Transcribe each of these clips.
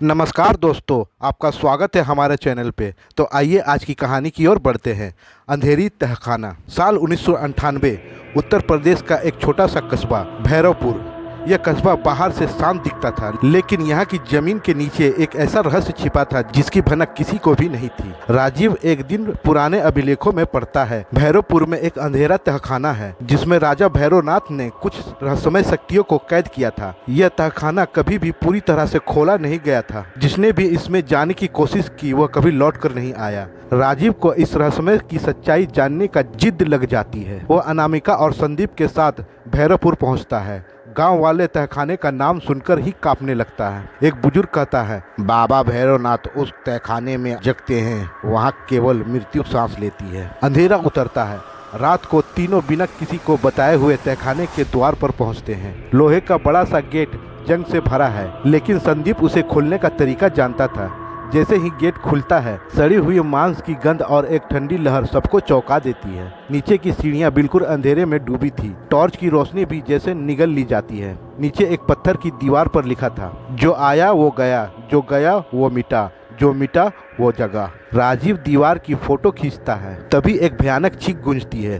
नमस्कार दोस्तों, आपका स्वागत है हमारे चैनल पे। तो आइए आज की कहानी की ओर बढ़ते हैं। अंधेरी तहखाना। साल 1998। उत्तर प्रदेश का एक छोटा सा कस्बा भैरवपुर। यह कस्बा बाहर से शांत दिखता था, लेकिन यहाँ की जमीन के नीचे एक ऐसा रहस्य छिपा था जिसकी भनक किसी को भी नहीं थी। राजीव एक दिन पुराने अभिलेखों में पढ़ता है, भैरवपुर में एक अंधेरा तहखाना है जिसमें राजा भैरवनाथ ने कुछ रहस्यमय शक्तियों को कैद किया था। यह तहखाना कभी भी पूरी तरह से खोला नहीं गया था। जिसने भी इसमें जाने की कोशिश की वह कभी लौट कर नहीं आया। राजीव को इस रहस्यमय की सच्चाई जानने का जिद लग जाती है। वह अनामिका और संदीप के साथ भैरवपुर पहुंचता है। गांव वाले तहखाने का नाम सुनकर ही कांपने लगता है। एक बुजुर्ग कहता है, बाबा भैरवनाथ उस तहखाने में जगते हैं, वहाँ केवल मृत्यु सांस लेती है। अंधेरा उतरता है। रात को तीनों बिना किसी को बताए हुए तहखाने के द्वार पर पहुँचते हैं। लोहे का बड़ा सा गेट जंग से भरा है, लेकिन संदीप उसे खोलने का तरीका जानता था। जैसे ही गेट खुलता है, सड़ी हुई मांस की गंध और एक ठंडी लहर सबको चौंका देती है। नीचे की सीढ़ियां बिल्कुल अंधेरे में डूबी थी। टॉर्च की रोशनी भी जैसे निगल ली जाती है। नीचे एक पत्थर की दीवार पर लिखा था, जो आया वो गया, जो गया वो मिटा, जो मिटा वो जगा। राजीव दीवार की फोटो खींचता है, तभी एक भयानक चीख गूंजती है।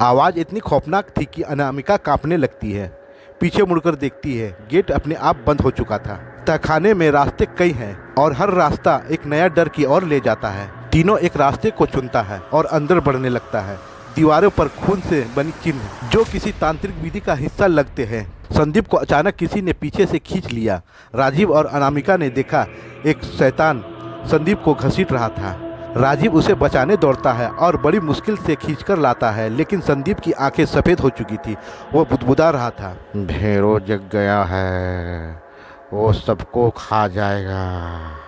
आवाज इतनी खौफनाक थी कि अनामिका कांपने लगती है। पीछे मुड़कर देखती है, गेट अपने आप बंद हो चुका था। तहखाने में रास्ते कई हैं और हर रास्ता एक नया डर की ओर ले जाता है। तीनों एक रास्ते को चुनता है और अंदर बढ़ने लगता है। दीवारों पर खून से बनी चिन्ह जो किसी तांत्रिक विधि का हिस्सा लगते हैं। संदीप को अचानक किसी ने पीछे से खींच लिया। राजीव और अनामिका ने देखा एक शैतान संदीप को घसीट रहा था। राजीव उसे बचाने दौड़ता है और बड़ी मुश्किल से खींचकर लाता है, लेकिन संदीप की आंखें सफ़ेद हो चुकी थी। वो बुदबुदा रहा था, भैरव जग गया है, वो सबको खा जाएगा।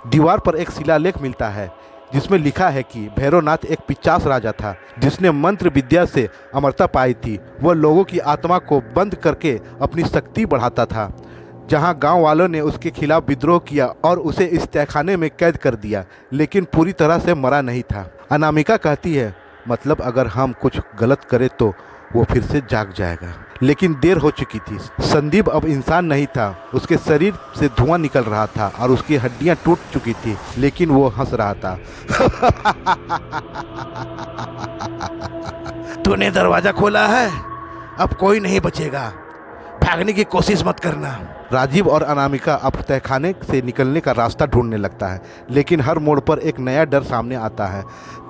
दीवार पर एक शिलालेख मिलता है जिसमें लिखा है कि भैरवनाथ एक पिशाच राजा था जिसने मंत्र विद्या से अमरता पाई थी। वह लोगों की आत्मा को बंद करके अपनी शक्ति बढ़ाता था। जहां गांव वालों ने उसके खिलाफ विद्रोह किया और उसे इस तहखाने में कैद कर दिया, लेकिन पूरी तरह से मरा नहीं था। अनामिका कहती है, मतलब अगर हम कुछ गलत करें तो वो फिर से जाग जाएगा। लेकिन देर हो चुकी थी। संदीप अब इंसान नहीं था। उसके शरीर से धुआं निकल रहा था और उसकी हड्डियां टूट चुकी थी, लेकिन वो हंस रहा था। तूने दरवाजा खोला है, अब कोई नहीं बचेगा, भागने की कोशिश मत करना। राजीव और अनामिका अब तहखाने से निकलने का रास्ता ढूंढने लगता है, लेकिन हर मोड़ पर एक नया डर सामने आता है।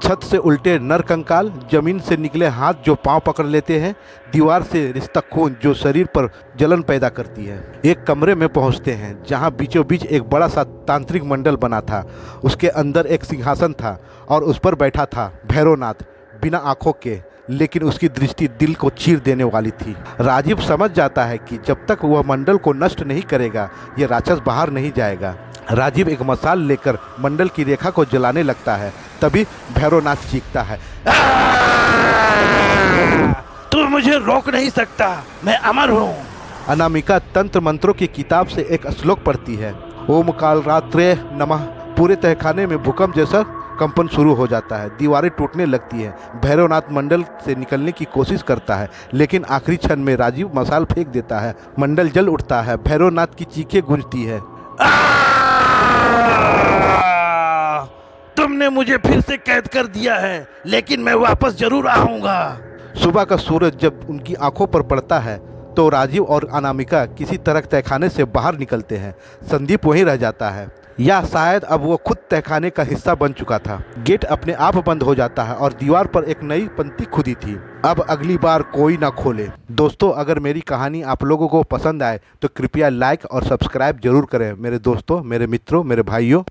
छत से उल्टे नर कंकाल, जमीन से निकले हाथ जो पांव पकड़ लेते हैं, दीवार से रिश्ता खून जो शरीर पर जलन पैदा करती है। एक कमरे में पहुंचते हैं जहां बीचों बीच एक बड़ा सा तांत्रिक मंडल बना था। उसके अंदर एक सिंहासन था और उस पर बैठा था भैरवनाथ, बिना आंखों के, लेकिन उसकी दृष्टि दिल को चीर देने वाली थी। राजीव समझ जाता है कि जब तक वह मंडल को नष्ट नहीं करेगा, यह राक्षस बाहर नहीं जाएगा। राजीव एक मसाल लेकर मंडल की रेखा को जलाने लगता है। तभी भैरवनाथ चीखता है, तू मुझे रोक नहीं सकता, मैं अमर हूँ। अनामिका तंत्र मंत्रों की किताब से एक श्लोक पढ़ती है, ओम काल रात्रे नमः। पूरे तहखाने में भूकंप जैसा कंपन शुरू हो जाता है। दीवारें टूटने लगती है। भैरवनाथ मंडल से निकलने की कोशिश करता है, लेकिन आखिरी क्षण में राजीव मसाल फेंक देता है। मंडल जल उठता है। भैरवनाथ की चीखें गूंजती है, तुमने मुझे फिर से कैद कर दिया है, लेकिन मैं वापस जरूर आऊंगा। सुबह का सूरज जब उनकी आंखों पर पड़ता है तो राजीव और अनामिका किसी तरह तहखाने से बाहर निकलते हैं। संदीप वहीं रह जाता है, या शायद अब वो खुद तहखाने का हिस्सा बन चुका था। गेट अपने आप बंद हो जाता है और दीवार पर एक नई पंक्ति खुदी थी, अब अगली बार कोई ना खोले। दोस्तों, अगर मेरी कहानी आप लोगों को पसंद आए तो कृपया लाइक और सब्सक्राइब जरूर करें। मेरे दोस्तों, मेरे मित्रों, मेरे भाइयों।